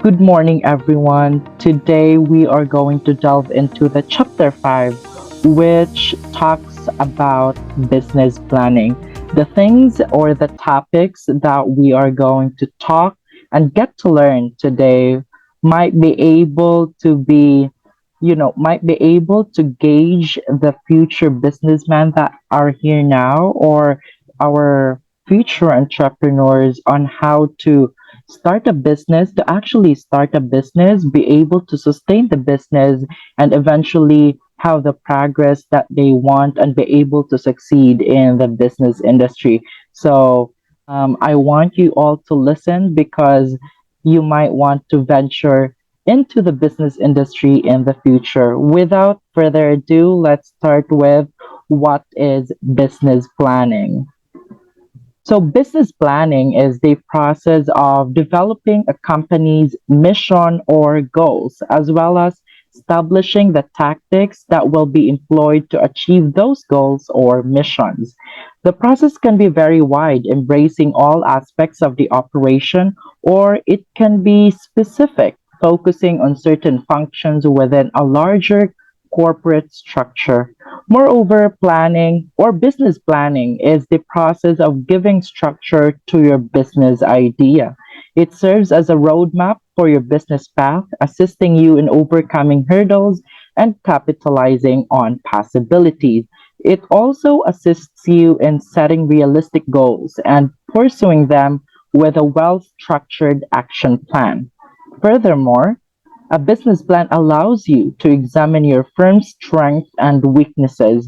Good morning, everyone. Today we are going to delve into the chapter 5, which talks about business planning. The things or the topics that we are going to talk and get to learn today might be able to might be able to gauge the future businessmen that are here now or our future entrepreneurs on how to start a business, to actually start a business, be able to sustain the business, and eventually have the progress that they want and be able to succeed in the business industry. So I want you all to listen because you might want to venture into the business industry in the future. Without further ado, let's start with what is business planning. So, business planning is the process of developing a company's mission or goals, as well as establishing the tactics that will be employed to achieve those goals or missions. The process can be very wide, embracing all aspects of the operation, or it can be specific, focusing on certain functions within a larger corporate structure. Moreover, planning or business planning is the process of giving structure to your business idea. It serves as a roadmap for your business path, assisting you in overcoming hurdles and capitalizing on possibilities. It also assists you in setting realistic goals and pursuing them with a well structured action plan. Furthermore, a business plan allows you to examine your firm's strengths and weaknesses.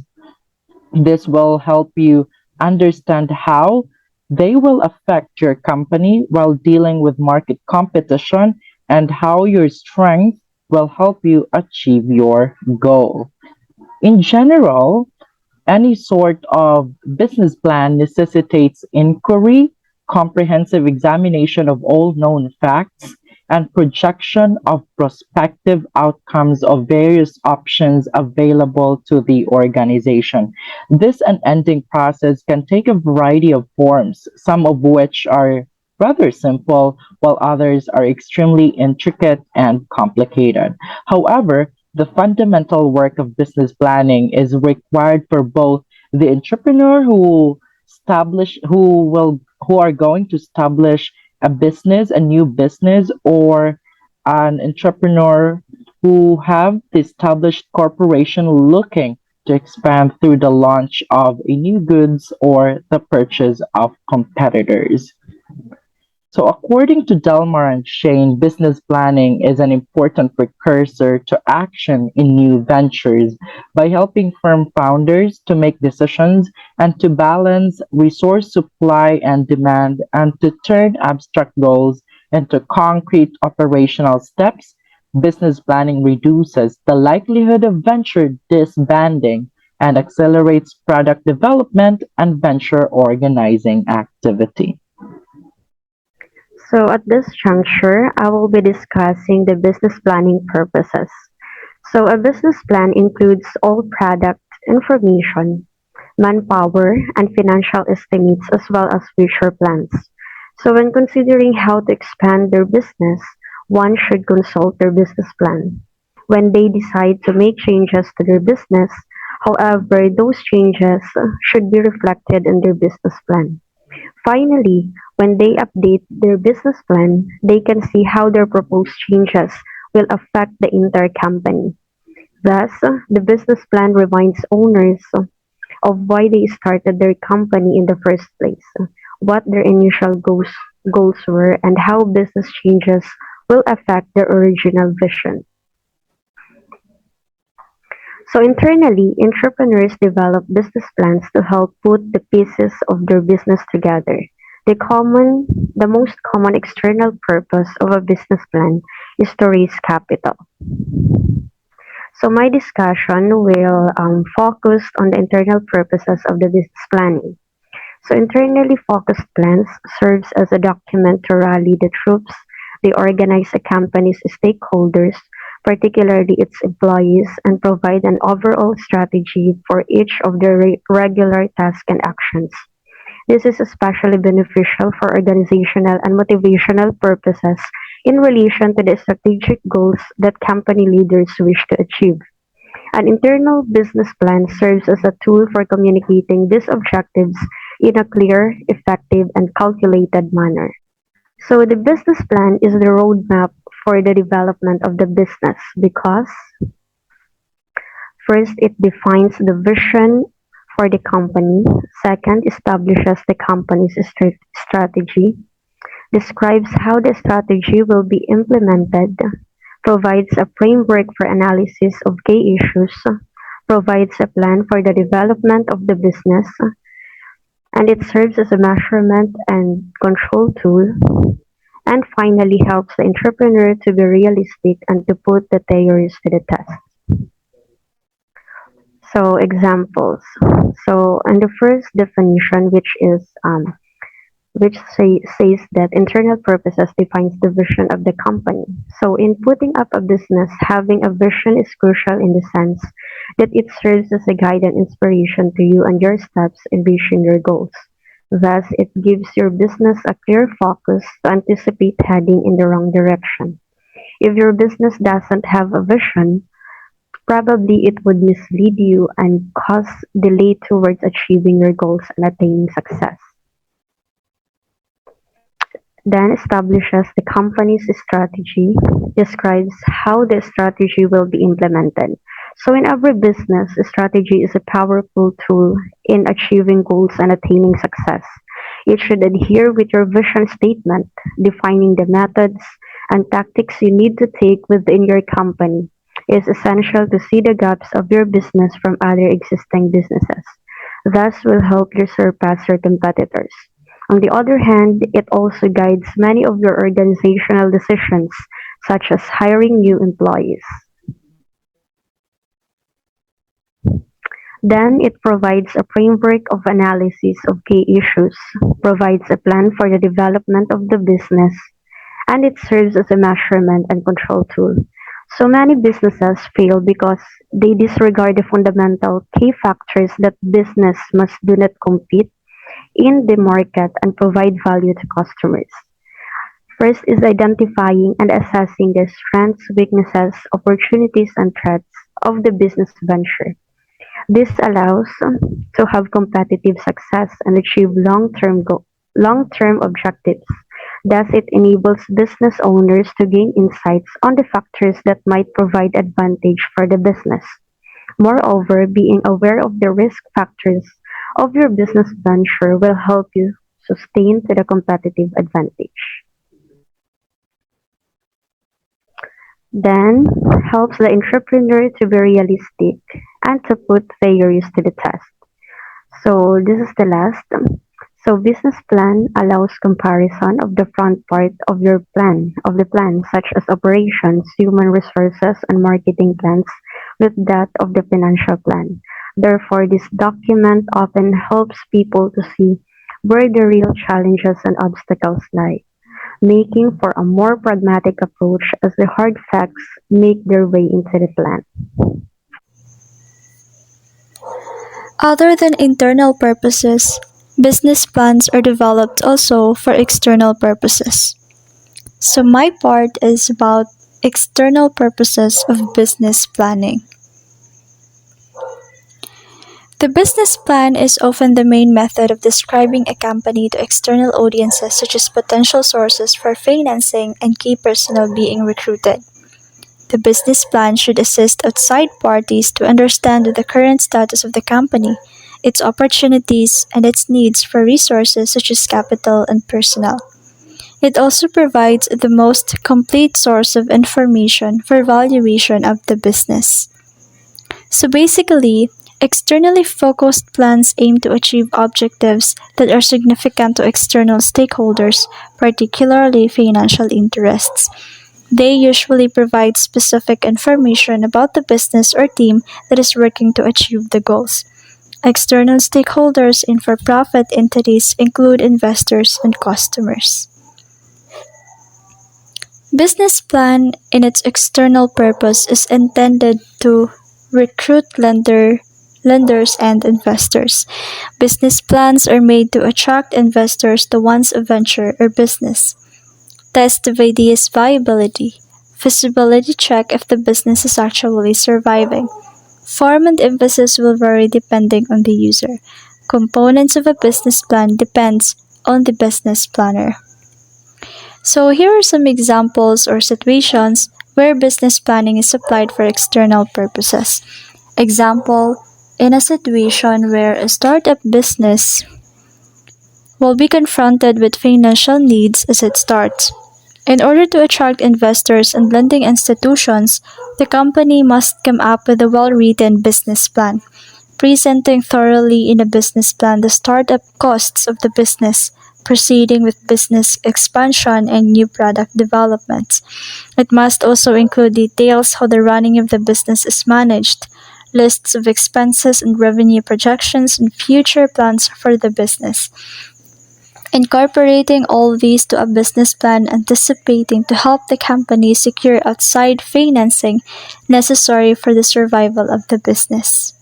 This will help you understand how they will affect your company while dealing with market competition and how your strength will help you achieve your goal. In general, any sort of business plan necessitates inquiry, comprehensive examination of all known facts, and projection of prospective outcomes of various options available to the organization. This unending process can take a variety of forms, some of which are rather simple, while others are extremely intricate and complicated. However, the fundamental work of business planning is required for both the entrepreneur who are going to establish a business, a new business, or an entrepreneur who have the established corporation looking to expand through the launch of a new goods or the purchase of competitors. So, according to Delmar and Shane, business planning is an important precursor to action in new ventures by helping firm founders to make decisions and to balance resource supply and demand and to turn abstract goals into concrete operational steps. Business planning reduces the likelihood of venture disbanding and accelerates product development and venture organizing activity. So at this juncture, I will be discussing the business planning purposes. So a business plan includes all product information, manpower, and financial estimates as well as future plans. So when considering how to expand their business, one should consult their business plan. When they decide to make changes to their business, however, those changes should be reflected in their business plan. Finally, when they update their business plan, they can see how their proposed changes will affect the entire company. Thus, the business plan reminds owners of why they started their company in the first place, what their initial goals were, and how business changes will affect their original vision. So internally, entrepreneurs develop business plans to help put the pieces of their business together. The most common external purpose of a business plan is to raise capital. So my discussion will focus on the internal purposes of the business planning. So internally focused plans serves as a document to rally the troops. They organize a company's stakeholders, particularly its employees, and provide an overall strategy for each of their regular tasks and actions. This is especially beneficial for organizational and motivational purposes in relation to the strategic goals that company leaders wish to achieve. An internal business plan serves as a tool for communicating these objectives in a clear, effective, and calculated manner. So the business plan is the roadmap for the development of the business because first, it defines the vision for the company. Second, establishes the company's strategy, describes how the strategy will be implemented, provides a framework for analysis of key issues, provides a plan for the development of the business, and it serves as a measurement and control tool, and finally helps the entrepreneur to be realistic and to put the theories to the test. So examples. So in the first definition, which says that internal purposes defines the vision of the company. So in putting up a business, having a vision is crucial in the sense that it serves as a guide and inspiration to you and your steps in reaching your goals. Thus, it gives your business a clear focus to anticipate heading in the wrong direction. If your business doesn't have a vision, probably it would mislead you and cause delay towards achieving your goals and attaining success. Then establishes the company's strategy, describes how the strategy will be implemented. So in every business, strategy is a powerful tool in achieving goals and attaining success. It should adhere with your vision statement, defining the methods and tactics you need to take within your company. It is essential to see the gaps of your business from other existing businesses. Thus will help you surpass your competitors. On the other hand, it also guides many of your organizational decisions, such as hiring new employees. Then it provides a framework of analysis of key issues, provides a plan for the development of the business, and it serves as a measurement and control tool. So many businesses fail because they disregard the fundamental key factors that business must do not compete in the market and provide value to customers. First is identifying and assessing the strengths, weaknesses, opportunities, and threats of the business venture. This allows to have competitive success and achieve long-term objectives. Thus, it enables business owners to gain insights on the factors that might provide advantage for the business. Moreover, being aware of the risk factors of your business venture will help you sustain to the competitive advantage. Then, helps the entrepreneur to be realistic and to put theories to the test. So this is the last. So business plan allows comparison of the front part of your plan, such as operations, human resources, and marketing plans with that of the financial plan. Therefore, this document often helps people to see where the real challenges and obstacles lie, making for a more pragmatic approach as the hard facts make their way into the plan. Other than internal purposes, business plans are developed also for external purposes. So, my part is about external purposes of business planning. The business plan is often the main method of describing a company to external audiences, such as potential sources for financing and key personnel being recruited. The business plan should assist outside parties to understand the current status of the company, its opportunities, and its needs for resources such as capital and personnel. It also provides the most complete source of information for valuation of the business. So basically, externally focused plans aim to achieve objectives that are significant to external stakeholders, particularly financial interests. They usually provide specific information about the business or team that is working to achieve the goals. External stakeholders in for profit entities include investors and customers. Business plan in its external purpose is intended to recruit lenders and investors. Business plans are made to attract investors to one's venture or business. Test the idea's viability. Feasibility check if the business is actually surviving. Form and emphasis will vary depending on the user. Components of a business plan depends on the business planner. So here are some examples or situations where business planning is applied for external purposes. Example, in a situation where a startup business will be confronted with financial needs as it starts. In order to attract investors and lending institutions, the company must come up with a well-written business plan, presenting thoroughly in a business plan the startup costs of the business, proceeding with business expansion and new product development. It must also include details how the running of the business is managed, lists of expenses and revenue projections, and future plans for the business. Incorporating all these to a business plan anticipating to help the company secure outside financing necessary for the survival of the business.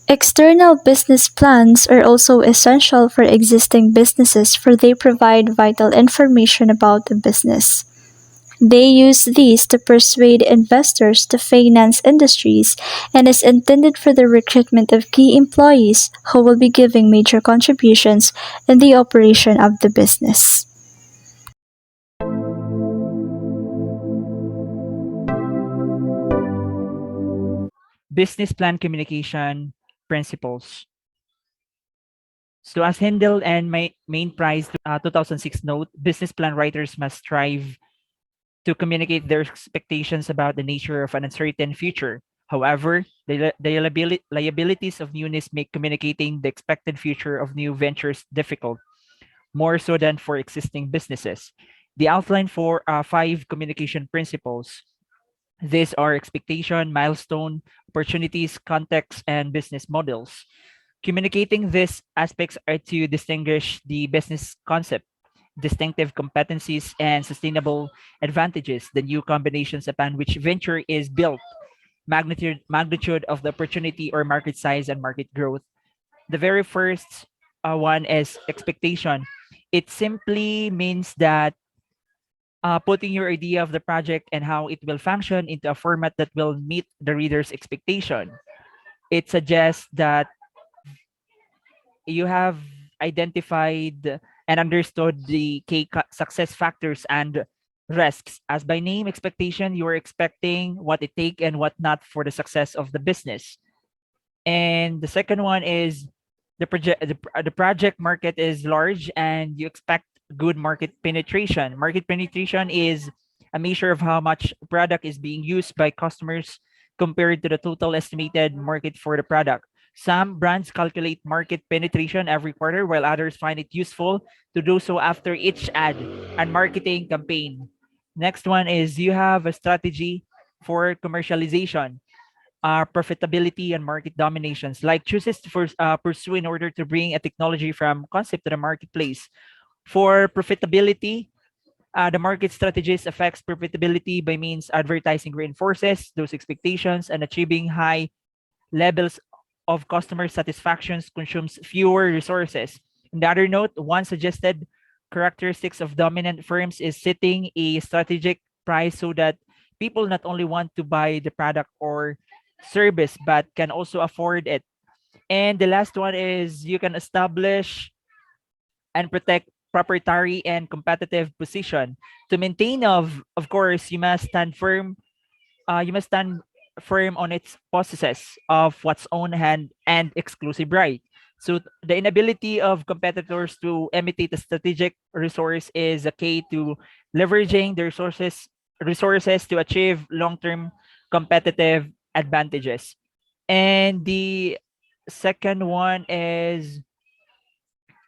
External business plans are also essential for existing businesses for they provide vital information about the business. They use these to persuade investors to finance industries and is intended for the recruitment of key employees who will be giving major contributions in the operation of the business. Business plan communication principles. So as Hindle and main prize 2006 note, business plan writers must strive to communicate their expectations about the nature of an uncertain future. However, the liabilities of newness make communicating the expected future of new ventures difficult, more so than for existing businesses. The outline for 5 communication principles. These are expectation, milestone, opportunities, context, and business models. Communicating these aspects are to distinguish the business concept, distinctive competencies, and sustainable advantages, the new combinations upon which venture is built, magnitude of the opportunity or market size and market growth. The very first one is expectation. It simply means that putting your idea of the project and how it will function into a format that will meet the reader's expectation. It suggests that you have identified and understood the key success factors and risks. As by name expectation, you are expecting what it take and what not for the success of the business. And the second one is the project market is large and you expect good market penetration. Market penetration is a measure of how much product is being used by customers compared to the total estimated market for the product. Some brands calculate market penetration every quarter, while others find it useful to do so after each ad and marketing campaign. Next one is you have a strategy for commercialization, profitability, and market dominations, like chooses to pursue in order to bring a technology from concept to the marketplace. For profitability, the market strategies affects profitability by means advertising reinforces those expectations and achieving high levels of customer satisfactions consumes fewer resources. On the other note, one suggested characteristics of dominant firms is setting a strategic price so that people not only want to buy the product or service but can also afford it. And the last one is you can establish and protect proprietary and competitive position. To maintain of course, you must stand firm on its possesses of what's own hand and exclusive right. So the inability of competitors to imitate a strategic resource is a key to leveraging the resources to achieve long-term competitive advantages. And the second one is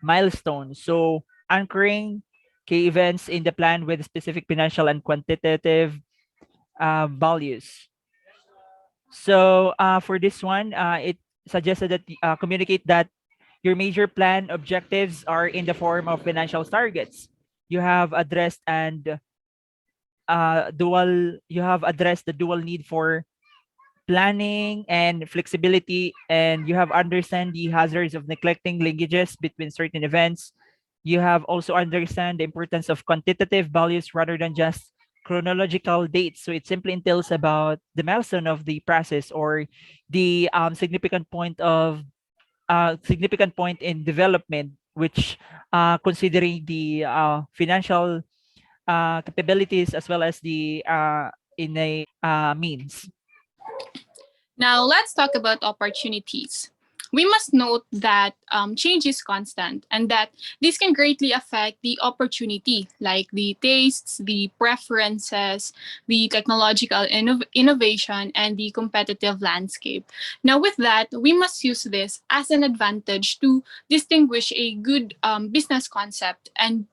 milestones. So anchoring key events in the plan with specific financial and quantitative values. So for this one, it suggested that communicate that your major plan objectives are in the form of financial targets. You have addressed and you have addressed the dual need for planning and flexibility, and you have understand the hazards of neglecting linkages between certain events. You have also understand the importance of quantitative values rather than just chronological dates. So it simply entails about the milestone of the process or the significant point in development, which considering the financial capabilities as well as the innate means. Now, let's talk about opportunities. We must note that change is constant and that this can greatly affect the opportunity, like the tastes, the preferences, the technological innovation, and the competitive landscape. Now, with that, we must use this as an advantage to distinguish a good business concept and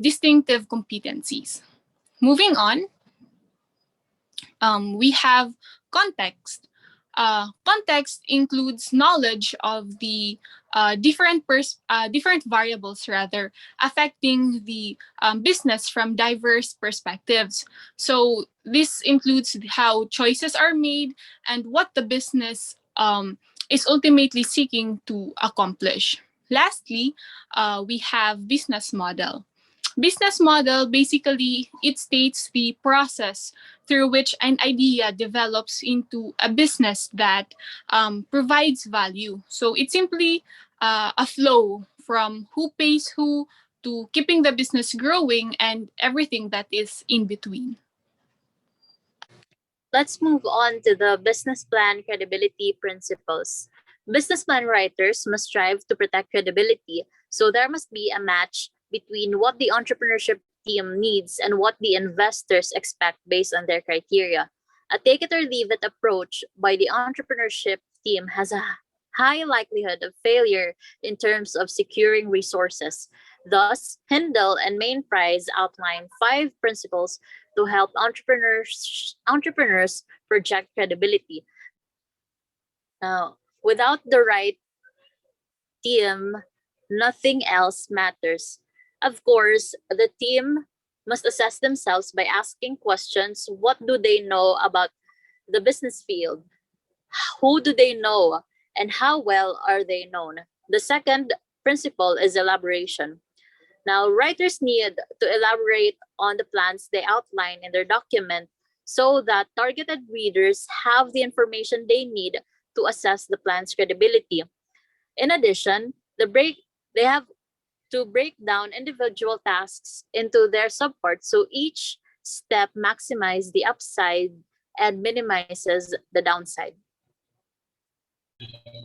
distinctive competencies. Moving on, we have context. Context includes knowledge of the different variables rather affecting the business from diverse perspectives. So this includes how choices are made and what the business is ultimately seeking to accomplish. Lastly, we have business model. Business model basically it states the process through which an idea develops into a business that provides value. So it's simply a flow from who pays who to keeping the business growing and everything that is in between. Let's move on to the business plan credibility principles. Business plan writers must strive to protect credibility, so there must be a match between what the entrepreneurship team needs and what the investors expect based on their criteria. A take it or leave it approach by the entrepreneurship team has a high likelihood of failure in terms of securing resources. Thus, Hindle and Main Prize outline five principles to help entrepreneurs project credibility. Now, without the right team, nothing else matters. Of course, the team must assess themselves by asking questions. What do they know about the business field? Who do they know? And how well are they known? The second principle is elaboration. Now, writers need to elaborate on the plans they outline in their document so that targeted readers have the information they need to assess the plan's credibility. In addition, they have to break down individual tasks into their subparts so each step maximizes the upside and minimizes the downside.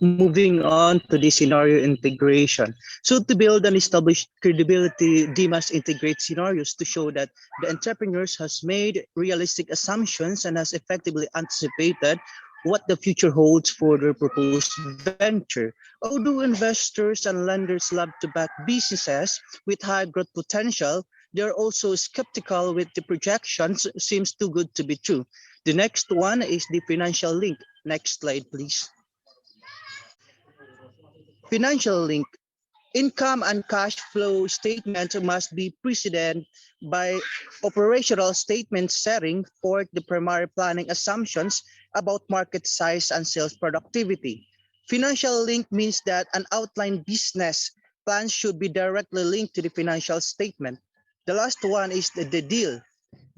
Moving on to the scenario integration. So to build and establish credibility, they must integrate scenarios to show that the entrepreneurs has made realistic assumptions and has effectively anticipated what the future holds for their proposed venture. Although investors and lenders love to back businesses with high growth potential, they are also skeptical with the projections seems too good to be true. The next one is the financial link. Next slide, please. Financial link. Income and cash flow statements must be preceded by operational statements setting forth the primary planning assumptions about market size and sales productivity. Financial link means that an outlined business plan should be directly linked to the financial statement. The last one is the deal.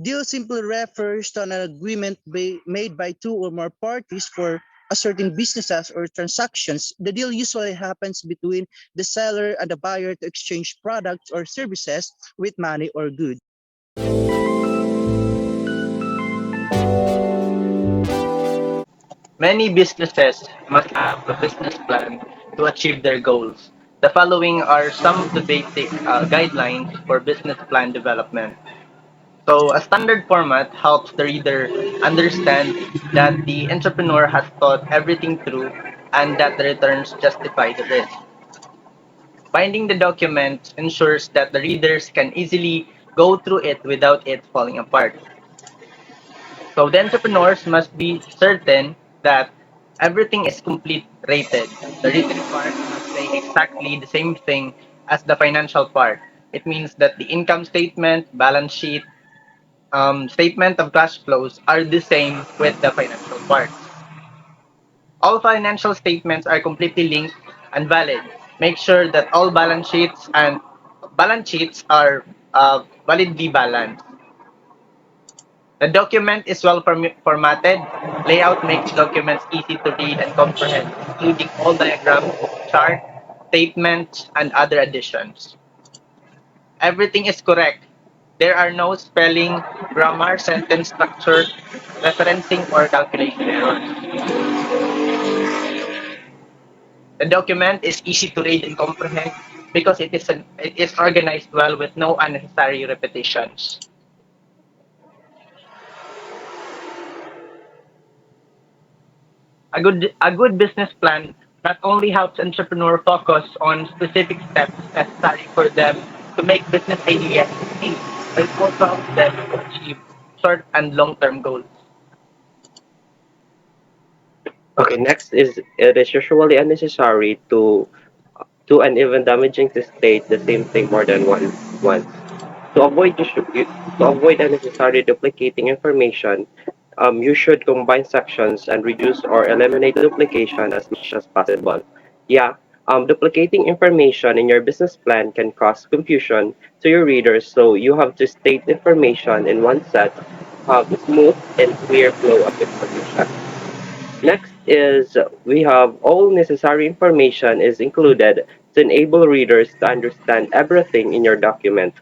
Deal simply refers to an agreement made by two or more parties for a certain businesses or transactions. The deal usually happens between the seller and the buyer to exchange products or services with money or goods. Many businesses must have a business plan to achieve their goals. The following are some of the basic guidelines for business plan development. So, a standard format helps the reader understand that the entrepreneur has thought everything through and that the returns justify the risk. Binding the document ensures that the readers can easily go through it without it falling apart. So the entrepreneurs must be certain that everything is complete rated. The written part must say exactly the same thing as the financial part. It means that the income statement, balance sheet, statement of cash flows are the same with the financial parts. All financial statements are completely linked and valid. Make sure that all balance sheets and Balance sheets are validly balanced. The document is well formatted. Layout makes documents easy to read and comprehend, including all diagrams, charts, statements, and other additions. Everything is correct. There are no spelling, grammar, sentence structure, referencing, or calculation errors. The document is easy to read and comprehend because it is organized well with no unnecessary repetitions. A good business plan not only helps entrepreneur focus on specific steps necessary for them to make business ideas succeed, but it also helps them to achieve short and long-term goals. Okay, next is it is usually unnecessary to and even damaging to state the same thing more than once. To avoid to avoid unnecessary duplicating information, you should combine sections and reduce or eliminate duplication as much as possible. Yeah, duplicating information in your business plan can cause confusion to your readers, so you have to state information in one set, have a smooth and clear flow of information. Next is we have all necessary information is included to enable readers to understand everything in your document.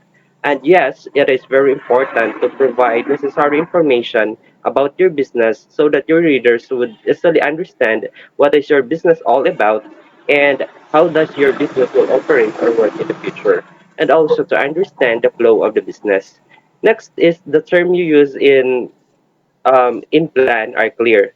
And yes, it is very important to provide necessary information about your business so that your readers would easily understand what is your business all about and how does your business will operate or work in the future, and also to understand the flow of the business. Next is the term you use in plan are clear.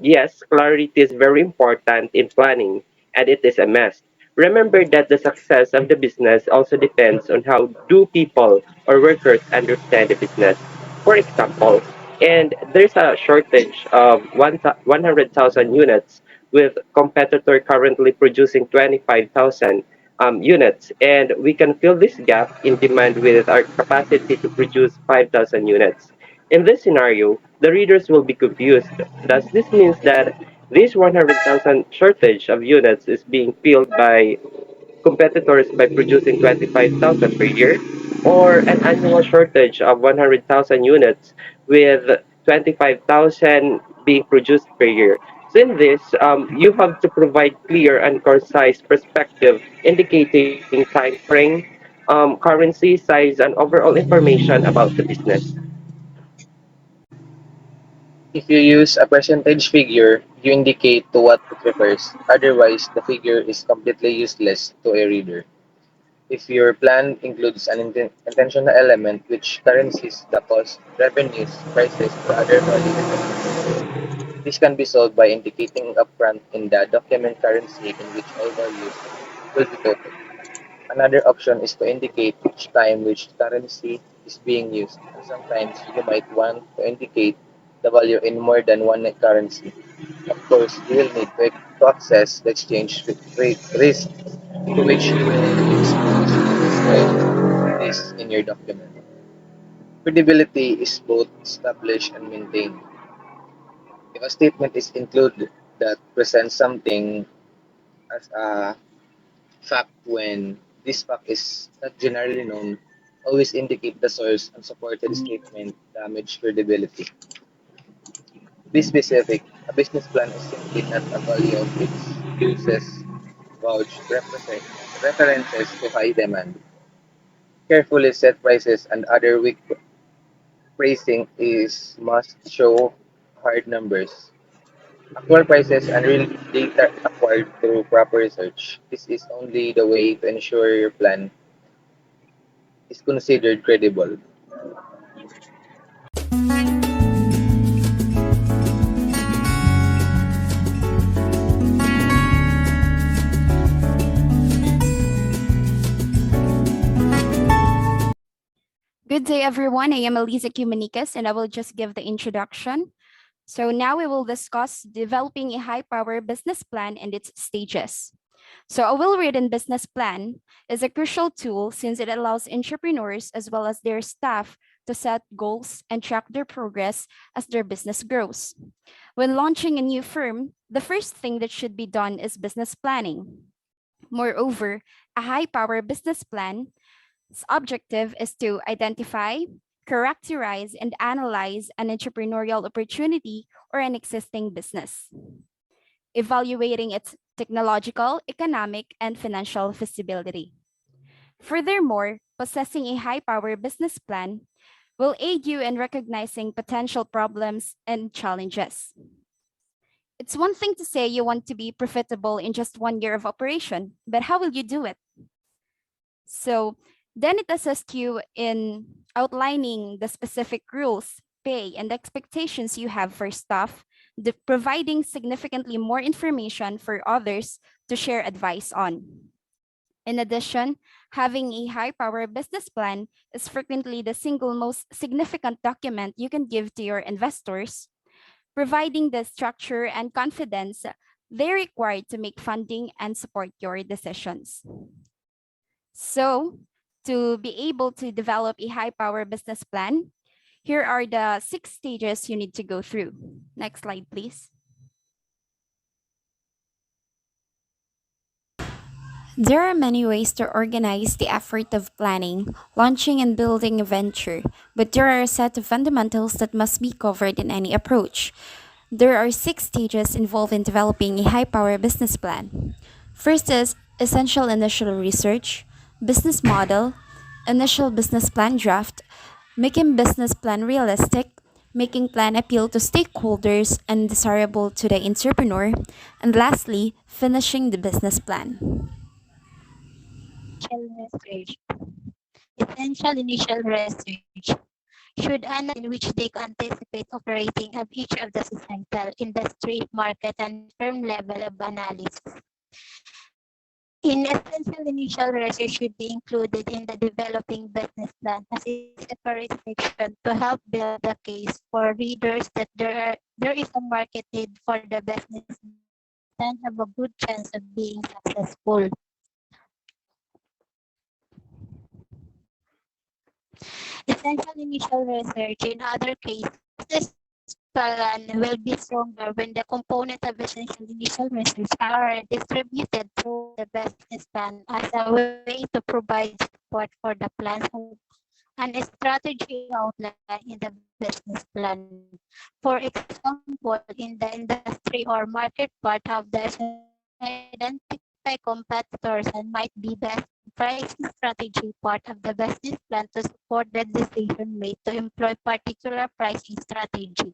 Yes, clarity is very important in planning, and it is a must. Remember that the success of the business also depends on how do people or workers understand the business. For example, and there's a shortage of 100,000 units with competitor currently producing 25,000 units, and we can fill this gap in demand with our capacity to produce 5,000 units. In this scenario, the readers will be confused. Does this mean that this 100,000 shortage of units is being filled by competitors by producing 25,000 per year, or an annual shortage of 100,000 units with 25,000 being produced per year? So in this, you have to provide clear and concise perspective indicating time frame, currency, size, and overall information about the business. If you use a percentage figure, you indicate to what it refers. Otherwise, the figure is completely useless to a reader. If your plan includes an intentional element which currencies the cost, revenues, prices, or other value estimates, this can be solved by indicating upfront in the document currency in which all values will be quoted. Another option is to indicate each time which currency is being used, and sometimes you might want to indicate the value in more than one currency. Of course, you will need to access the exchange rate risks to which you will be exposed if you describe this in your document. Credibility is both established and maintained. If a statement is included that presents something as a fact when this fact is not generally known, always indicate the source and supported statement damage credibility. To be specific, a business plan is simply not a value of its uses, vouch, references to high demand. Carefully set prices and other weak pricing is must show hard numbers. Actual prices and real data acquired through proper research. This is only the way to ensure your plan is considered credible. Good day, everyone. I am Elisa Cumanicas, and I will just give the introduction. So now we will discuss developing a high-power business plan and its stages. So a well-written business plan is a crucial tool since it allows entrepreneurs as well as their staff to set goals and track their progress as their business grows. When launching a new firm, the first thing that should be done is business planning. Moreover, a high-power business plan Its objective is to identify, characterize, and analyze an entrepreneurial opportunity or an existing business, evaluating its technological, economic, and financial feasibility. Furthermore, possessing a high power business plan will aid you in recognizing potential problems and challenges. It's one thing to say you want to be profitable in just 1 year of operation, but how will you do it? So then it assists you in outlining the specific rules, pay, and expectations you have for staff, providing significantly more information for others to share advice on. In addition, having a high power business plan is frequently the single most significant document you can give to your investors, providing the structure and confidence they require to make funding and support your decisions. So, to be able to develop a high power business plan, here are the 6 stages you need to go through. Next slide, please. There are many ways to organize the effort of planning, launching, and building a venture, but there are a set of fundamentals that must be covered in any approach. There are 6 stages involved in developing a high power business plan. First is essential initial research, business model, initial business plan draft, making business plan realistic, making plan appeal to stakeholders and desirable to the entrepreneur, and lastly, finishing the business plan. Initial research. Essential initial research should analyze in which they anticipate operating of each of the societal, industry, market, and firm level of analysis. In essential initial research should be included in the developing business plan as a separate section to help build the case for readers that there is a market need for the business and have a good chance of being successful. Essential initial research in other cases, this plan will be stronger when the component of essential initial research are distributed through the business plan as a way to provide support for the plans and a strategy outline in the business plan. For example, in the industry or market part of the identify competitors and might be best pricing strategy part of the business plan to support the decision made to employ particular pricing strategy.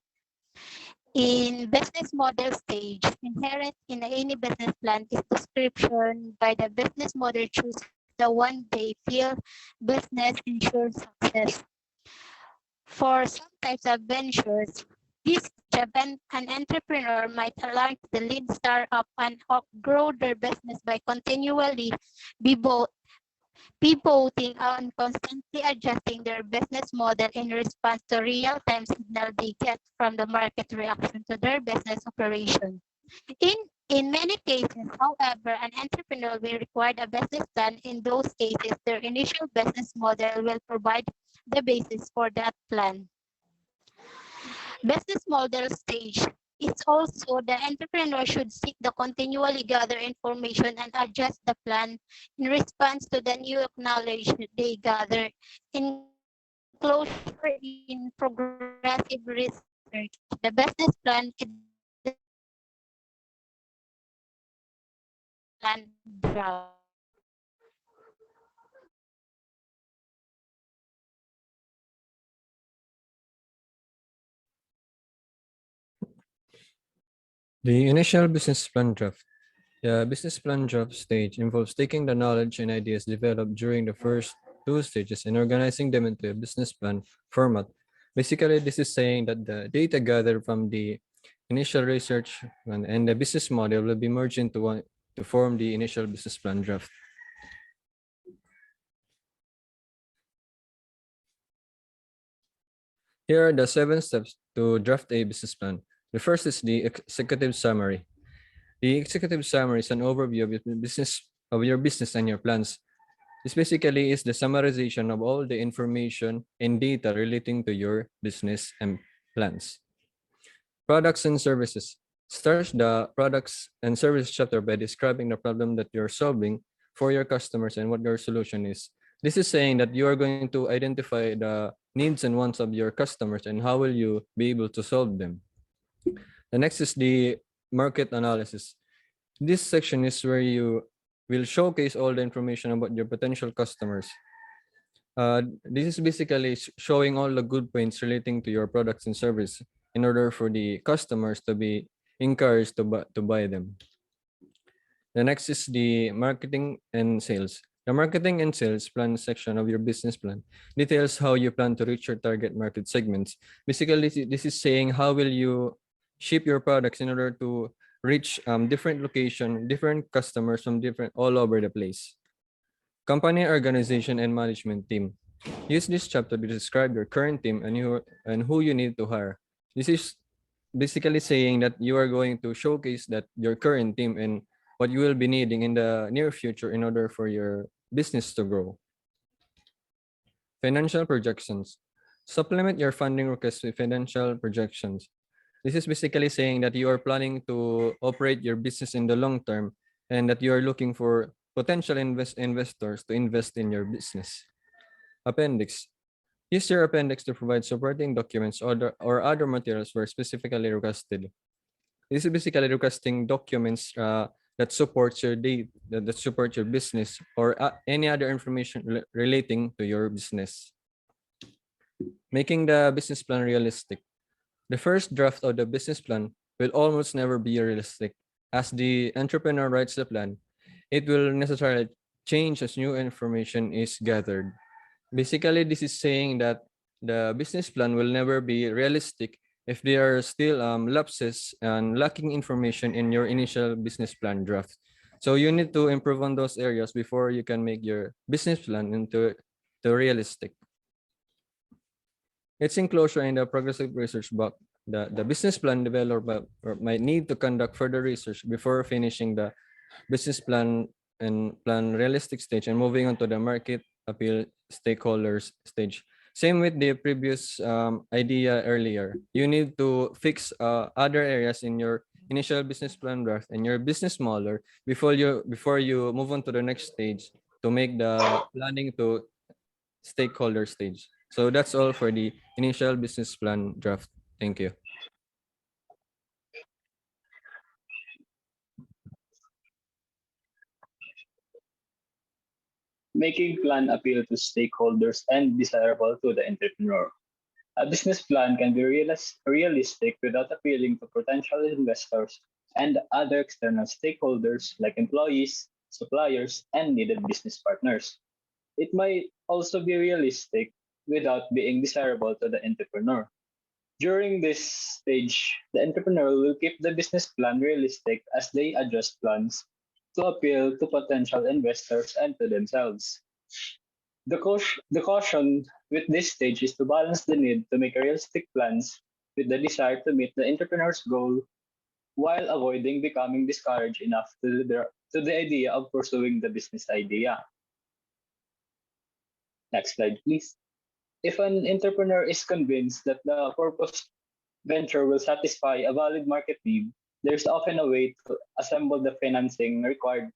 In business model stage, inherent in any business plan is description by the business model choose the one they feel business ensures success. For some types of ventures, this an entrepreneur might align the lead startup and grow their business by continually be both pivoting and constantly adjusting their business model in response to real-time signal they get from the market reaction to their business operation. In in many cases, however, an entrepreneur will require a business plan. In those cases, their initial business model will provide the basis for that plan. Business model stage. It's also the entrepreneur should seek the continually gather information and adjust the plan in response to the new knowledge they gather. Enclosure in progressive research. The business plan identifies plan draft. The initial business plan draft. The business plan draft stage involves taking the knowledge and ideas developed during the first 2 stages and organizing them into a business plan format. Basically, this is saying that the data gathered from the initial research and the business model will be merged into one to form the initial business plan draft. Here are the 7 steps to draft a business plan. The first is the executive summary. The executive summary is an overview of your business and your plans. This basically is the summarization of all the information and data relating to your business and plans. Products and services. Starts the products and services chapter by describing the problem that you're solving for your customers and what your solution is. This is saying that you are going to identify the needs and wants of your customers and how will you be able to solve them. The next is the market analysis. This section is where you will showcase all the information about your potential customers. This is basically showing all the good points relating to your products and service in order for the customers to be encouraged to buy them. The next is the marketing and sales. The marketing and sales plan section of your business plan details how you plan to reach your target market segments. Basically, this is saying how will you ship your products in order to reach different location, different customers from different all over the place. Company organization and management team. Use this chapter to describe your current team and who you need to hire. This is basically saying that you are going to showcase that your current team and what you will be needing in the near future in order for your business to grow. Financial projections. Supplement your funding request with financial projections. This is basically saying that you are planning to operate your business in the long term and that you are looking for potential investors to invest in your business. Appendix. Use your appendix to provide supporting documents or other materials where specifically requested. This is basically requesting documents that supports your that support your business or any other information relating to your business. Making the business plan realistic. The first draft of the business plan will almost never be realistic. As the entrepreneur writes the plan, it will necessarily change as new information is gathered. Basically, this is saying that the business plan will never be realistic if there are still lapses and lacking information in your initial business plan draft. So you need to improve on those areas before you can make your business plan into realistic. Its enclosure in the progressive research box. The business plan developer might need to conduct further research before finishing the business plan and plan realistic stage and moving on to the market appeal stakeholders stage. Same with the previous idea earlier. You need to fix other areas in your initial business plan draft and your business model before you move on to the next stage to make the planning to stakeholder stage. So that's all for the initial business plan draft. Thank you. Making plan appeal to stakeholders and desirable to the entrepreneur. A business plan can be realistic without appealing to potential investors and other external stakeholders like employees, suppliers, and needed business partners. It might also be realistic without being desirable to the entrepreneur. During this stage, the entrepreneur will keep the business plan realistic as they adjust plans to appeal to potential investors and to themselves. The caution with this stage is to balance the need to make realistic plans with the desire to meet the entrepreneur's goal while avoiding becoming discouraged enough to the idea of pursuing the business idea. Next slide, please. If an entrepreneur is convinced that the proposed venture will satisfy a valid market need, there's often a way to assemble the financing required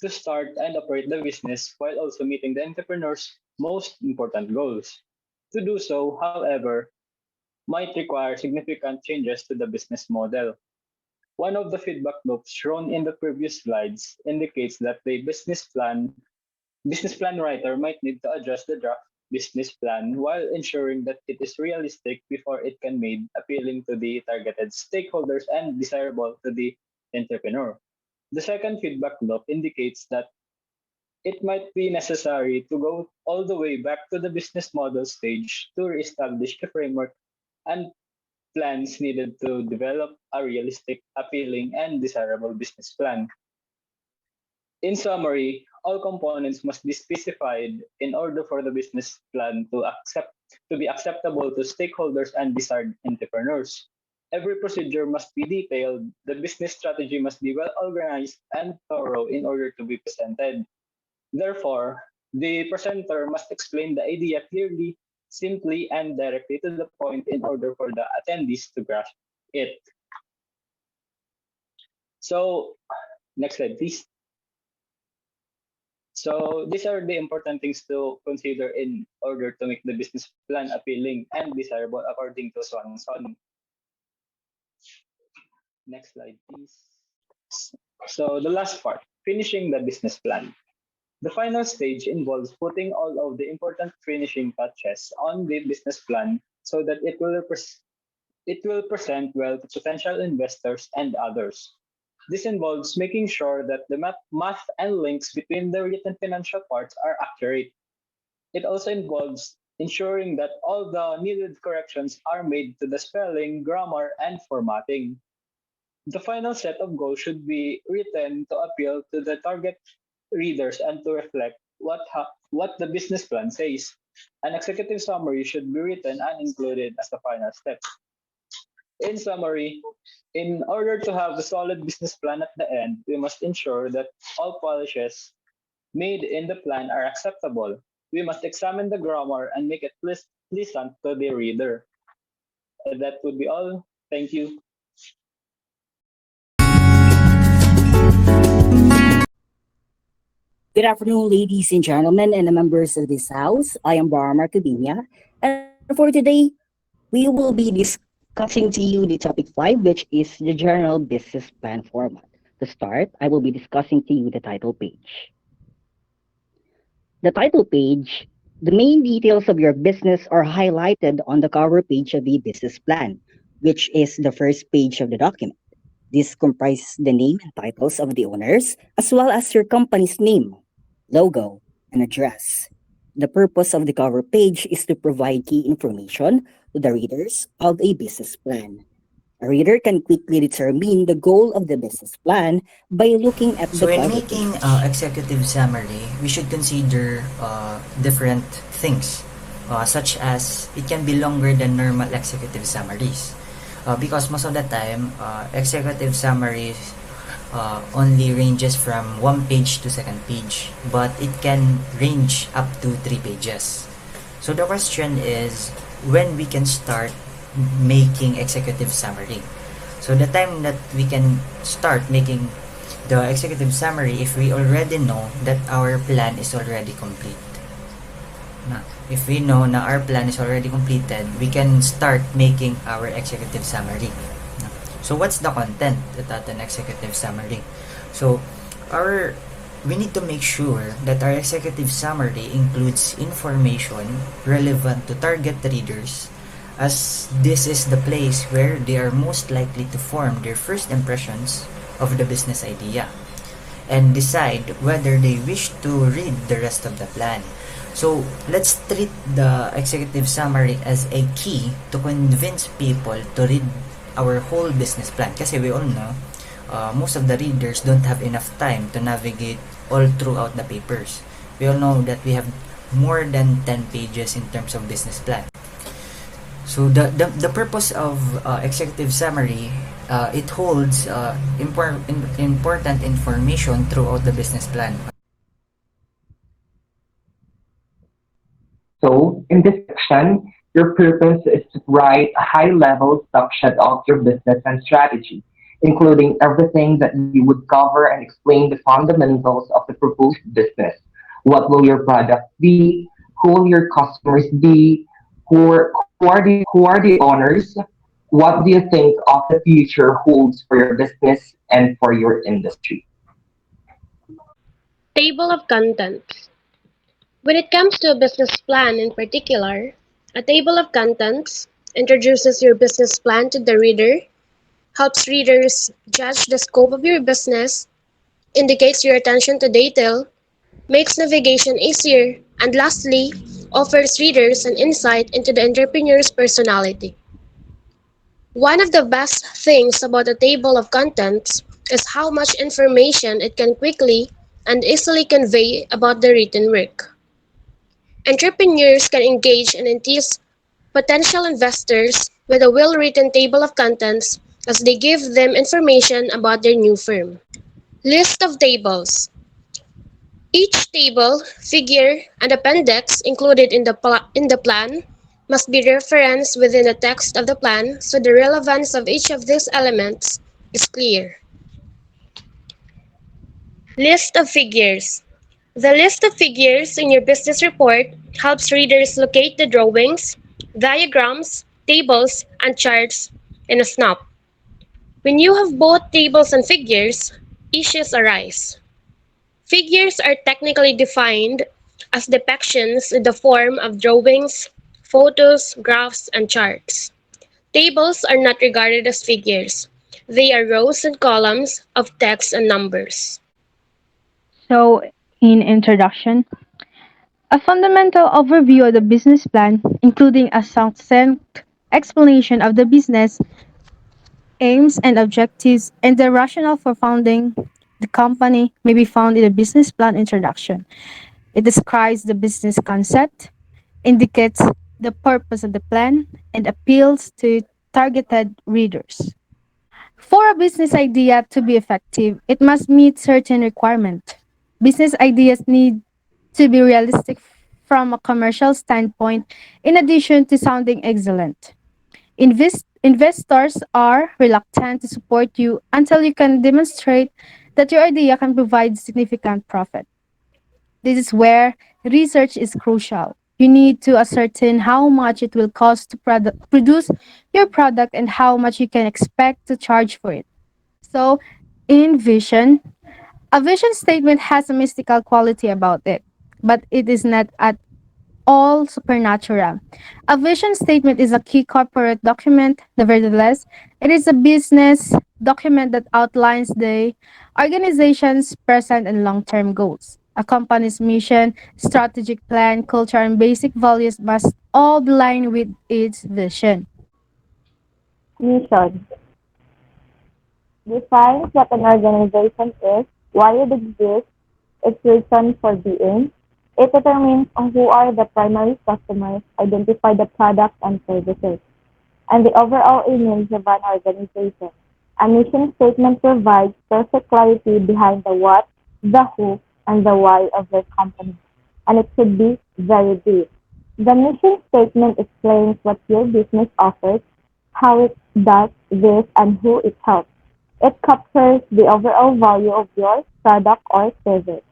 to start and operate the business while also meeting the entrepreneur's most important goals. To do so, however, might require significant changes to the business model. One of the feedback loops shown in the previous slides indicates that the business plan writer might need to adjust the draft business plan while ensuring that it is realistic before it can be made appealing to the targeted stakeholders and desirable to the entrepreneur. The second feedback loop indicates that it might be necessary to go all the way back to the business model stage to reestablish the framework and plans needed to develop a realistic, appealing, and desirable business plan. In summary, all components must be specified in order for the business plan to be acceptable to stakeholders and desired entrepreneurs. Every procedure must be detailed. The business strategy must be well organized and thorough in order to be presented. Therefore, the presenter must explain the idea clearly, simply, and directly to the point in order for the attendees to grasp it. So, next slide, please. So these are the important things to consider in order to make the business plan appealing and desirable according to Swanson. Next slide, please. So the last part, finishing the business plan. The final stage involves putting all of the important finishing touches on the business plan so that it will present well to potential investors and others. This involves making sure that the math and links between the written financial parts are accurate. It also involves ensuring that all the needed corrections are made to the spelling, grammar, and formatting. The final set of goals should be written to appeal to the target readers and to reflect what the business plan says. An executive summary should be written and included as the final step. In summary, in order to have a solid business plan at the end, we must ensure that all polishes made in the plan are acceptable. We must examine the grammar and make it pleasant to the reader. And that would be all. Thank you. Good afternoon, ladies and gentlemen, and the members of this house. I am Bar Marcabinia, and for today, we will be discussing to you the topic 5, which is the general business plan format. To start, I will be discussing to you the title page. The title page, the main details of your business are highlighted on the cover page of the business plan, which is the first page of the document. This comprises the name and titles of the owners, as well as your company's name, logo, and address. The purpose of the cover page is to provide key information to the readers of a business plan. A reader can quickly determine the goal of the business plan by looking at So the in cover making page. executive summary, we should consider different things, such as it can be longer than normal executive summaries, because most of the time, executive summaries only ranges from one page to second page, but it can range up to 3 pages. So the question is when we can start making executive summary. So the time that we can start making the executive summary if we already know that our plan is already complete. Na, if we know na our plan is already completed, we can start making our executive summary. Na. So what's the content at an executive summary? So our we need to make sure that our executive summary includes information relevant to target readers, as this is the place where they are most likely to form their first impressions of the business idea and decide whether they wish to read the rest of the plan. So let's treat the executive summary as a key to convince people to read our whole business plan. Kasi we all know, most of the readers don't have enough time to navigate all throughout the papers. We all know that we have more than 10 pages in terms of business plan. So the purpose of executive summary, it holds important information throughout the business plan. So, in this section, your purpose is to write a high-level snapshot of your business and strategy, including everything that you would cover and explain the fundamentals of the proposed business. What will your product be? Who will your customers be? Who are the owners? What do you think of the future holds for your business and for your industry? Table of contents. When it comes to a business plan in particular, a table of contents introduces your business plan to the reader, helps readers judge the scope of your business, indicates your attention to detail, makes navigation easier, and lastly, offers readers an insight into the entrepreneur's personality. One of the best things about a table of contents is how much information it can quickly and easily convey about the written work. Entrepreneurs can engage and entice potential investors with a well-written table of contents as they give them information about their new firm. List of tables. Each table, figure, and appendix included in the plan must be referenced within the text of the plan so the relevance of each of these elements is clear. List of figures. The list of figures in your business report helps readers locate the drawings, diagrams, tables, and charts in a snap. When you have both tables and figures, issues arise. Figures are technically defined as depictions in the form of drawings, photos, graphs, and charts. Tables are not regarded as figures. They are rows and columns of text and numbers. So, in introduction, a fundamental overview of the business plan, including a succinct explanation of the business aims and objectives and the rationale for founding the company, may be found in the business plan introduction. It describes the business concept, indicates the purpose of the plan, and appeals to targeted readers. For a business idea to be effective, it must meet certain requirements. Business ideas need to be realistic from a commercial standpoint, in addition to sounding excellent. Investors are reluctant to support you until you can demonstrate that your idea can provide significant profit. This is where research is crucial. You need to ascertain how much it will cost to produce your product and how much you can expect to charge for it. So, in vision, a vision statement has a mystical quality about it, but it is not at all supernatural. A vision statement is a key corporate document. Nevertheless, it is a business document that outlines the organization's present and long term goals. A company's mission, strategic plan, culture, and basic values must all align with its vision. Mission defines what an organization is, why it exists, its reason for being. It determines who are the primary customers, identify the products and services, and the overall image of an organization. A mission statement provides perfect clarity behind the what, the who, and the why of the company, and it should be very brief. The mission statement explains what your business offers, how it does this, and who it helps. It captures the overall value of your product or service.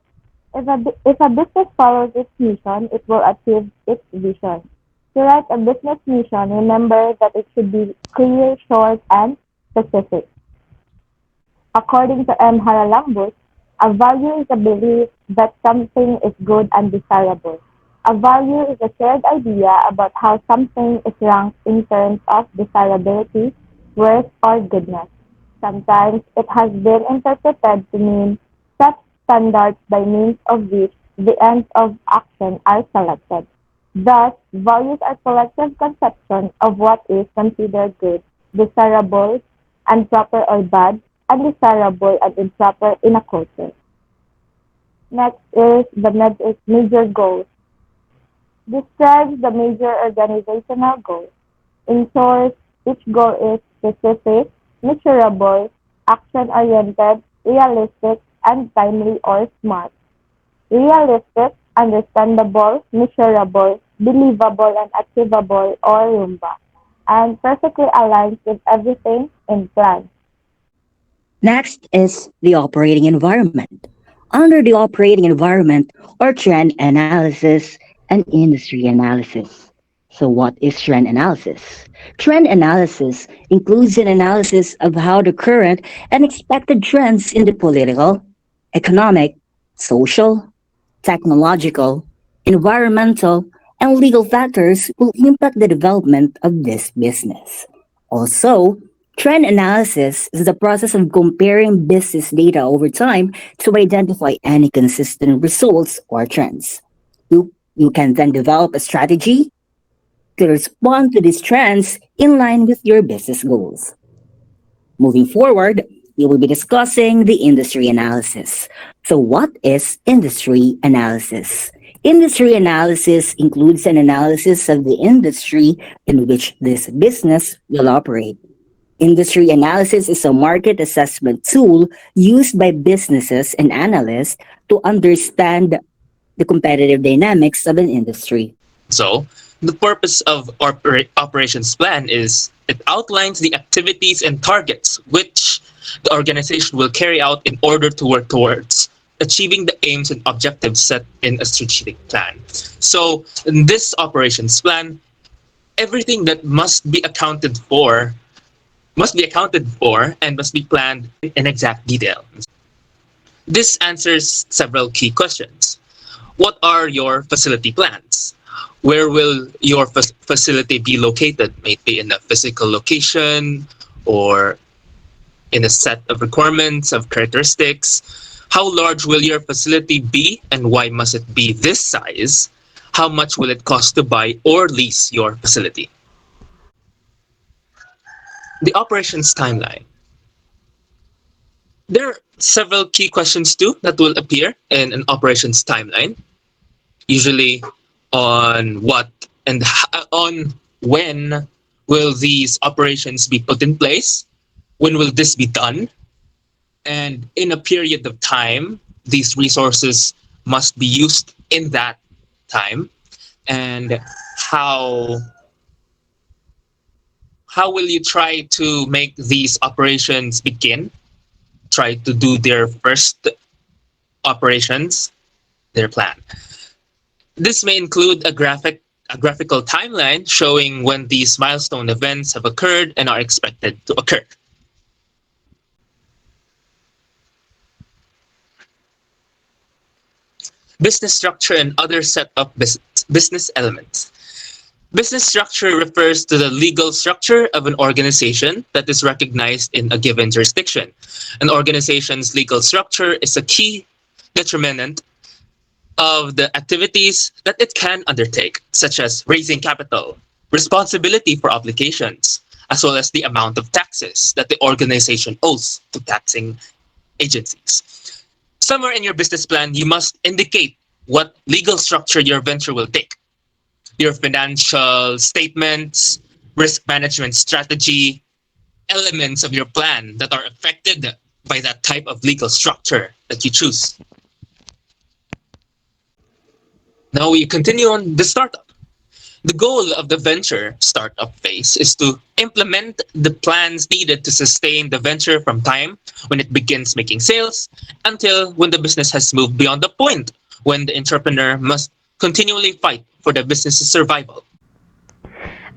If a business follows its mission, it will achieve its vision. To write a business mission, remember that it should be clear, short, and specific. According to M. Haralambous, a value is a belief that something is good and desirable. A value is a shared idea about how something is ranked in terms of desirability, worth, or goodness. Sometimes it has been interpreted to mean such standards by means of which the ends of action are selected. Thus, values are collective conceptions of what is considered good, desirable, and proper or bad, undesirable and improper in a culture. Next is the major goals. Describes the major organizational goals. In short, each goal is specific, measurable, action-oriented, realistic, and timely or smart. Realistic, understandable, measurable, believable, and achievable or Roomba, and perfectly aligned with everything in plan. Next is the operating environment. Under the operating environment are trend analysis and industry analysis. So, what is trend analysis? Trend analysis includes an analysis of how the current and expected trends in the political, economic, social, technological, environmental, and legal factors will impact the development of this business. Also, trend analysis is the process of comparing business data over time to identify any consistent results or trends. You can then develop a strategy to respond to these trends in line with your business goals. Moving forward, we will be discussing the industry analysis. So, what is industry analysis? Industry analysis includes an analysis of the industry in which this business will operate. Industry analysis is a market assessment tool used by businesses and analysts to understand the competitive dynamics of an industry. So, the purpose of operations plan is it outlines the activities and targets which the organization will carry out in order to work towards achieving the aims and objectives set in a strategic plan. So, in this operations plan, everything that must be accounted for and must be planned in exact detail. This answers several key questions. What are your facility plans? Where will your facility be located? Maybe in a physical location or in a set of requirements of characteristics. How large will your facility be and why must it be this size? How much will it cost to buy or lease your facility? The operations timeline. There are several key questions too that will appear in an operations timeline, usually on what and on when will these operations be put in place, when will this be done, and in a period of time, these resources must be used in that time, and how how will you try to make these operations begin, try to do their first operations, their plan. This may include a graphical timeline showing when these milestone events have occurred and are expected to occur. Business structure and other set of business elements. Business structure refers to the legal structure of an organization that is recognized in a given jurisdiction. An organization's legal structure is a key determinant of the activities that it can undertake, such as raising capital, responsibility for obligations, as well as the amount of taxes that the organization owes to taxing agencies. Somewhere in your business plan, you must indicate what legal structure your venture will take. Your financial statements, risk management strategy, elements of your plan that are affected by that type of legal structure that you choose. Now we continue on the startup. The goal of the venture startup phase is to implement the plans needed to sustain the venture from time when it begins making sales until when the business has moved beyond the point when the entrepreneur must continually fight for the business's survival.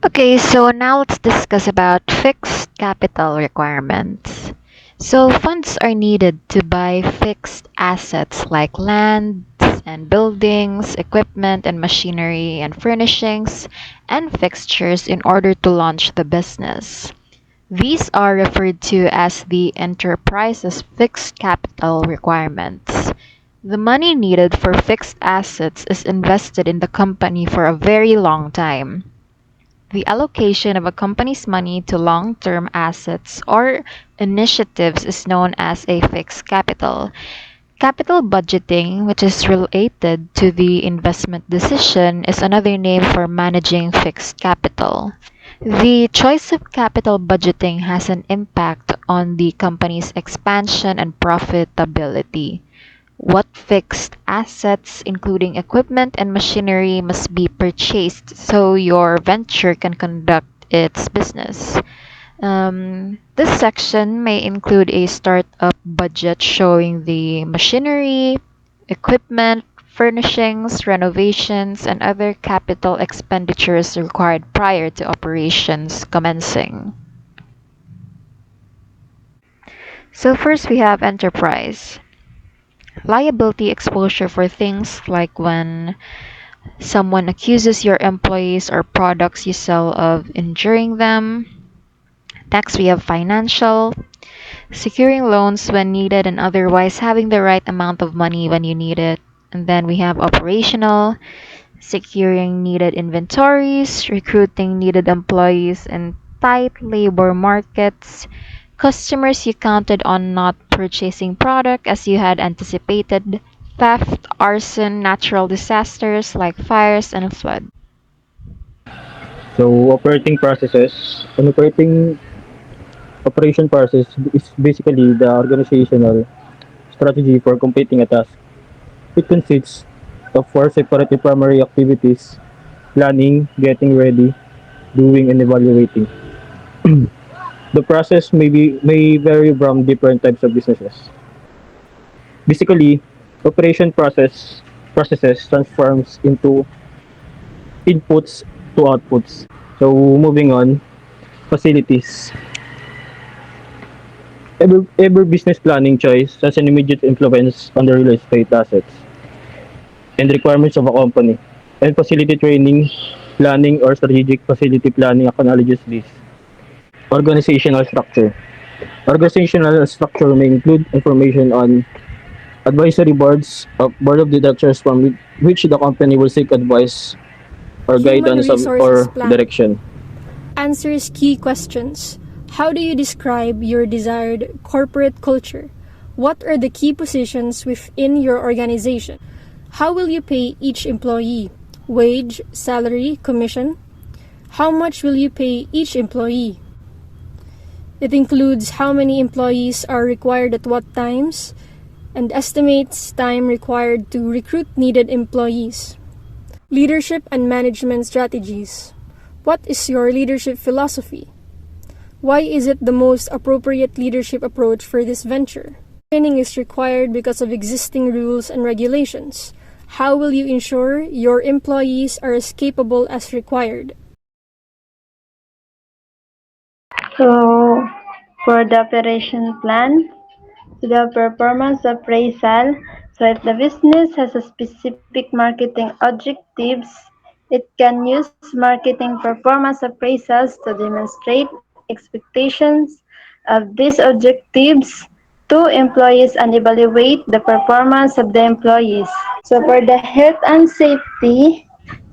Okay, so now let's discuss about fixed capital requirements. So funds are needed to buy fixed assets like land and buildings, equipment and machinery and furnishings and fixtures in order to launch the business. These are referred to as the enterprise's fixed capital requirements. The money needed for fixed assets is invested in the company for a very long time. The allocation of a company's money to long-term assets or initiatives is known as a fixed capital. Capital budgeting, which is related to the investment decision, is another name for managing fixed capital. The choice of capital budgeting has an impact on the company's expansion and profitability. What fixed assets, including equipment and machinery, must be purchased so your venture can conduct its business? This section may include a startup budget showing the machinery, equipment, furnishings, renovations, and other capital expenditures required prior to operations commencing. So first we have enterprise. Liability exposure for things like when someone accuses your employees or products you sell of injuring them. Next, we have financial, securing loans when needed and otherwise having the right amount of money when you need it. And then we have operational, securing needed inventories, recruiting needed employees in tight labor markets, customers you counted on not purchasing product as you had anticipated, theft, arson, natural disasters like fires and flood. So operating operation process is basically the organizational strategy for completing a task. It consists of four separate primary activities: planning, getting ready, doing, and evaluating. The process may vary from different types of businesses. Basically, Operation processes transforms into inputs to outputs. So moving on, facilities. Every business planning choice has an immediate influence on the real estate assets and requirements of a company. And facility training, planning, or strategic facility planning acknowledges this. Organizational structure. Organizational structure may include information on advisory boards, board of directors from which the company will seek advice or Human guidance resources or plan direction. answers key questions. How do you describe your desired corporate culture? What are the key positions within your organization? How will you pay each employee? Wage, salary, commission? How much will you pay each employee? It includes how many employees are required at what times and estimates time required to recruit needed employees. Leadership and management strategies. What is your leadership philosophy? Why is it the most appropriate leadership approach for this venture? Training is required because of existing rules and regulations. How will you ensure your employees are as capable as required? So, for the operation plan, the performance appraisal. So, if the business has a specific marketing objectives, it can use marketing performance appraisals to demonstrate expectations of these objectives to employees and evaluate the performance of the employees. So for the health and safety,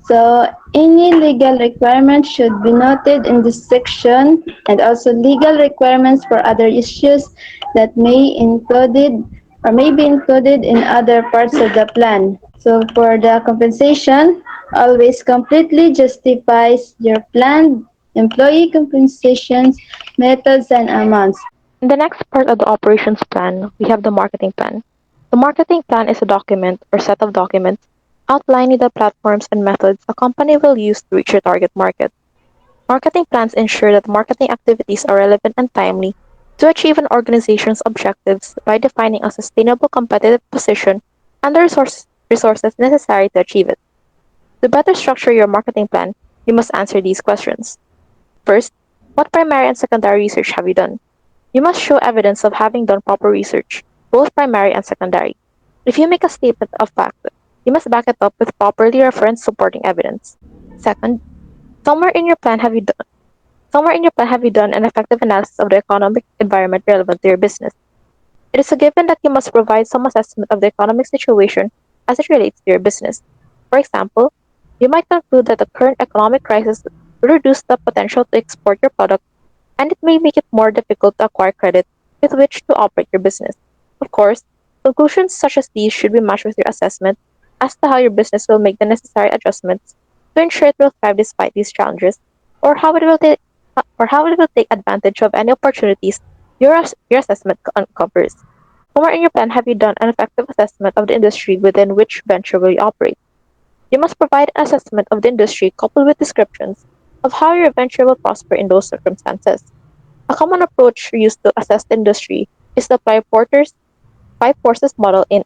so any legal requirements should be noted in this section and also legal requirements for other issues that may be included in other parts of the plan. So for the compensation, always completely justifies your planned employee compensations, methods, and amounts. In the next part of the operations plan, we have the marketing plan. The marketing plan is a document or set of documents outlining the platforms and methods a company will use to reach your target market. Marketing plans ensure that marketing activities are relevant and timely to achieve an organization's objectives by defining a sustainable competitive position and the resources necessary to achieve it. To better structure your marketing plan, you must answer these questions. First, what primary and secondary research have you done? You must show evidence of having done proper research, both primary and secondary. If you make a statement of fact, you must back it up with properly referenced supporting evidence. Second, somewhere in your plan have you done somewhere in your plan have you done an effective analysis of the economic environment relevant to your business? It is a given that you must provide some assessment of the economic situation as it relates to your business. For example, you might conclude that the current economic crisis will reduce the potential to export your product and it may make it more difficult to acquire credit with which to operate your business. Of course, conclusions such as these should be matched with your assessment as to how your business will make the necessary adjustments to ensure it will thrive despite these challenges, or how it will take advantage of any opportunities your assessment uncovers. Somewhere in your plan have you done an effective assessment of the industry within which venture will you operate? You must provide an assessment of the industry coupled with descriptions of how your venture will prosper in those circumstances. A common approach used to assess the industry is the Porter's five forces model in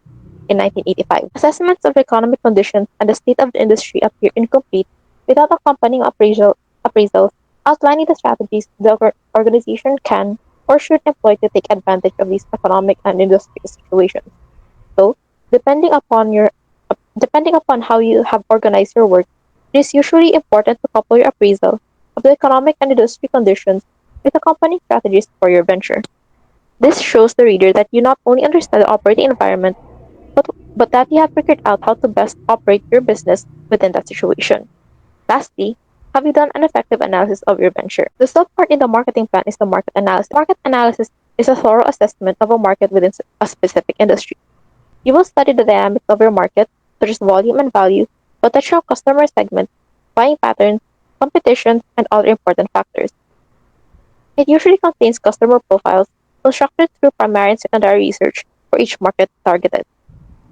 1985. Assessments of economic conditions and the state of the industry appear incomplete without accompanying appraisals outlining the strategies the organization can or should employ to take advantage of these economic and industrial situations. So, depending upon your depending upon how you have organized your work, it is usually important to couple your appraisal of the economic and industry conditions with accompanying strategies for your venture. This shows the reader that you not only understand the operating environment, but that you have figured out how to best operate your business within that situation. Lastly, have you done an effective analysis of your venture? The subpart in the marketing plan is the market analysis. Market analysis is a thorough assessment of a market within a specific industry. You will study the dynamics of your market, such as volume and value, potential customer segments, buying patterns, competition, and other important factors. It usually contains customer profiles constructed through primary and secondary research for each market targeted.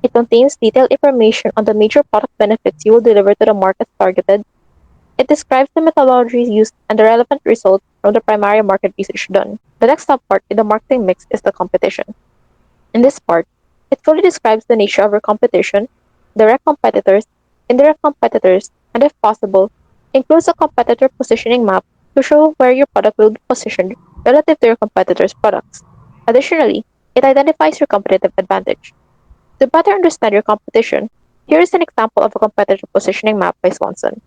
It contains detailed information on the major product benefits you will deliver to the markets targeted. It describes the methodologies used and the relevant results from the primary market research done. The next subpart in the marketing mix is the competition. In this part, It fully describes the nature of your competition, direct competitors, indirect competitors, and if possible, includes a competitor positioning map to show where your product will be positioned relative to your competitors' products. Additionally, it identifies your competitive advantage. To better understand your competition, here is an example of a competitor positioning map by Swanson.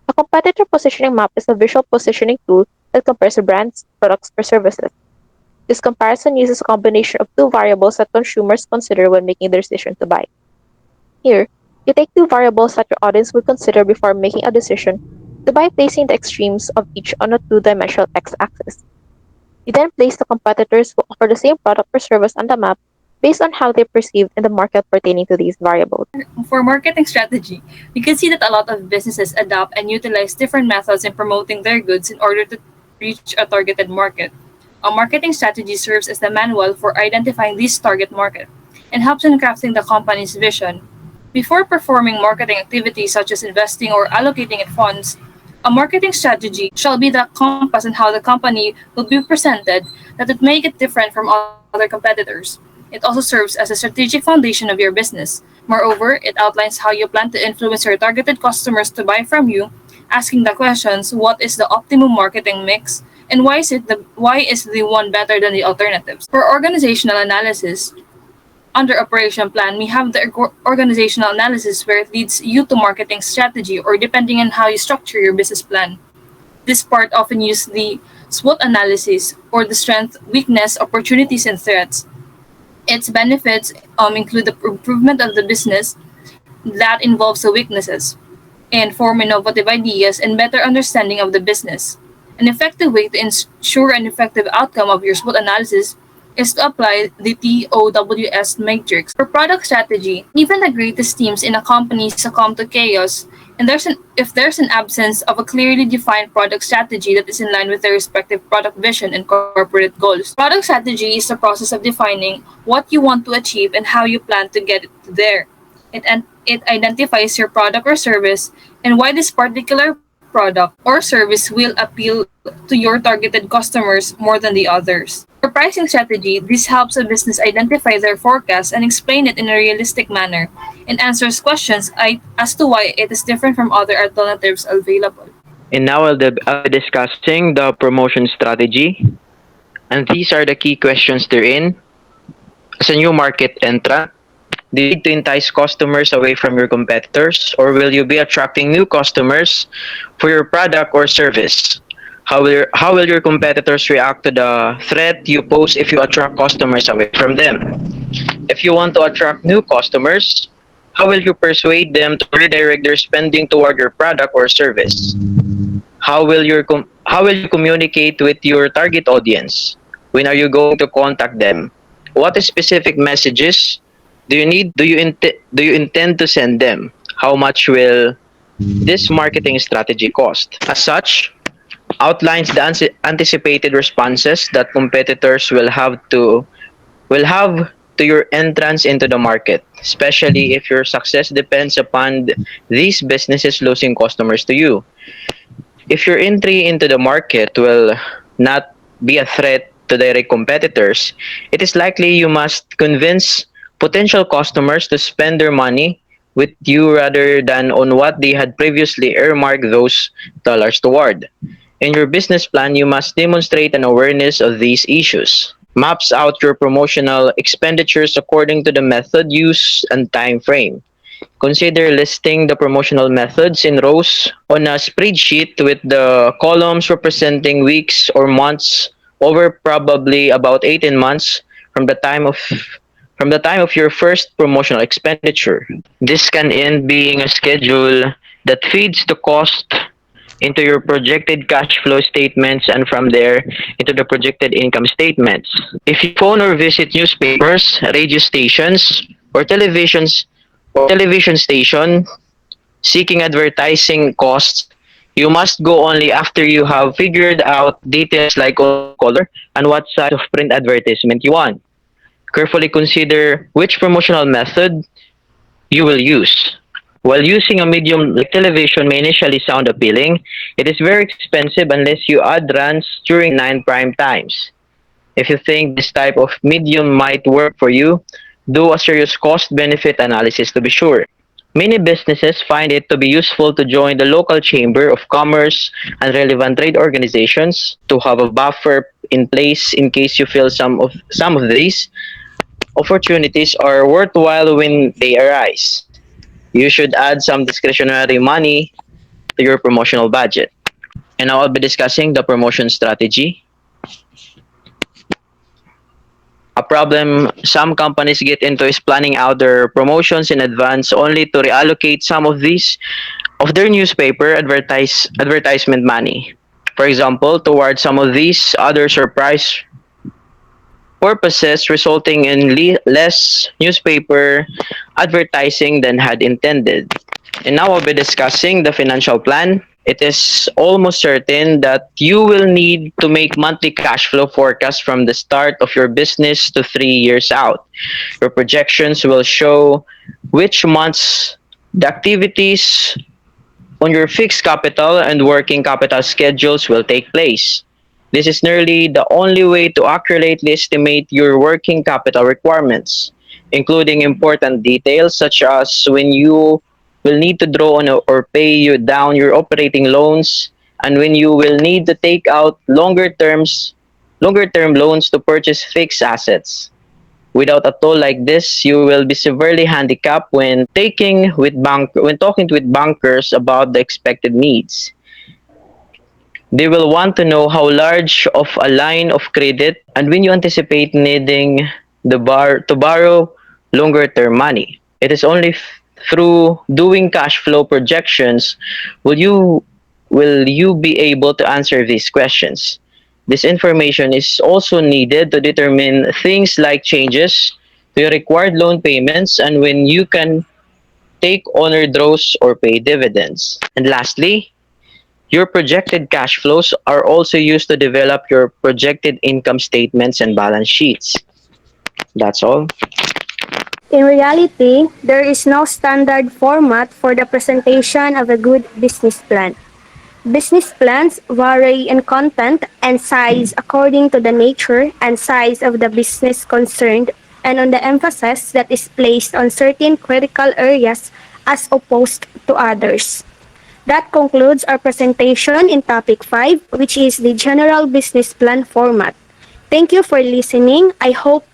A competitor positioning map is a visual positioning tool that compares brands, products, or services. This comparison uses a combination of two variables that consumers consider when making their decision to buy. Here, you take two variables that your audience would consider before making a decision to buy, placing the extremes of each on a two-dimensional x-axis. You then place the competitors who offer the same product or service on the map based on how they're perceived in the market pertaining to these variables. For marketing strategy, we can see that a lot of businesses adopt and utilize different methods in promoting their goods in order to reach a targeted market. A marketing strategy serves as the manual for identifying this target market and helps in crafting the company's vision. Before performing marketing activities such as investing or allocating it funds, a marketing strategy shall be the compass on how the company will be presented that it make it different from other competitors. It also serves as a strategic foundation of your business. Moreover, it outlines how you plan to influence your targeted customers to buy from you, asking the questions, what is the optimum marketing mix and why is the one better than the alternatives? For organizational analysis, under operation plan, we have the organizational analysis where it leads you to marketing strategy or depending on how you structure your business plan. This part often use the SWOT analysis or the strength, weakness, opportunities, and threats. Its benefits include the improvement of the business that involves the weaknesses and form innovative ideas and better understanding of the business. An effective way to ensure an effective outcome of your SWOT analysis is to apply the TOWS matrix. For product strategy, even the greatest teams in a company succumb to chaos, and if there's an absence of a clearly defined product strategy that is in line with their respective product vision and corporate goals. Product strategy is the process of defining what you want to achieve and how you plan to get it there. It identifies your product or service and why this particular product or service will appeal to your targeted customers more than the others. For pricing strategy, this helps a business identify their forecast and explain it in a realistic manner and answers questions as to why it is different from other alternatives available. And now I'll be discussing the promotion strategy. And these are the key questions therein. As a new market entrant, do you need to entice customers away from your competitors, or will you be attracting new customers for your product or service? How will your competitors react to the threat you pose if you attract customers away from them? If you want to attract new customers, how will you persuade them to redirect their spending toward your product or service? How will you communicate with your target audience? When are you going to contact them? What specific messages do you intend to send them? How much will this marketing strategy cost? As such, outlines the anticipated responses that competitors will have to your entrance into the market, especially if your success depends upon these businesses losing customers to you. If your entry into the market will not be a threat to direct competitors, it is likely you must convince potential customers to spend their money with you rather than on what they had previously earmarked those dollars toward. In your business plan, you must demonstrate an awareness of these issues. Maps out your promotional expenditures according to the method, use, and time frame. Consider listing the promotional methods in rows on a spreadsheet with the columns representing weeks or months over probably about 18 months from the time of your first promotional expenditure. This can end being a schedule that feeds the cost into your projected cash flow statements and from there into the projected income statements. If you phone or visit newspapers, radio stations, or television station seeking advertising costs, you must go only after you have figured out details like color and what size of print advertisement you want. Carefully consider which promotional method you will use. While using a medium like television may initially sound appealing, it is very expensive unless you add runs during 9 prime times. If you think this type of medium might work for you, Do a serious cost benefit analysis to be sure. Many businesses find it to be useful to join the local chamber of commerce and relevant trade organizations to have a buffer in place in case you feel some of these opportunities are worthwhile when they arise. You should add some discretionary money to your promotional budget. And now I'll be discussing the promotion strategy. A problem some companies get into is planning out their promotions in advance only to reallocate some of their newspaper advertisement money. For example, towards some of these other surprise purposes resulting in less newspaper advertising than had intended. And now I'll be discussing the financial plan. It is almost certain that you will need to make monthly cash flow forecasts from the start of your business to 3 years out. Your projections will show which months the activities on your fixed capital and working capital schedules will take place. This is nearly the only way to accurately estimate your working capital requirements, including important details such as when you will need to draw on or pay you down your operating loans and when you will need to take out longer term loans to purchase fixed assets. Without a tool like this, you will be severely handicapped when talking with bankers about the expected needs. They will want to know how large of a line of credit and when you anticipate needing to borrow longer term money. It is only through doing cash flow projections will you will you be able to answer these questions. This information is also needed to determine things like changes to your required loan payments and when you can take honor draws or pay dividends. And lastly, your projected cash flows are also used to develop your projected income statements and balance sheets. That's all. In reality, there is no standard format for the presentation of a good business plan. Business plans vary in content and size according to the nature and size of the business concerned and on the emphasis that is placed on certain critical areas as opposed to others. That concludes our presentation in topic 5, which is the general business plan format. Thank you for listening. I hope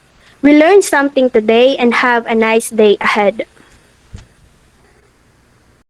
we learned something today and have a nice day ahead.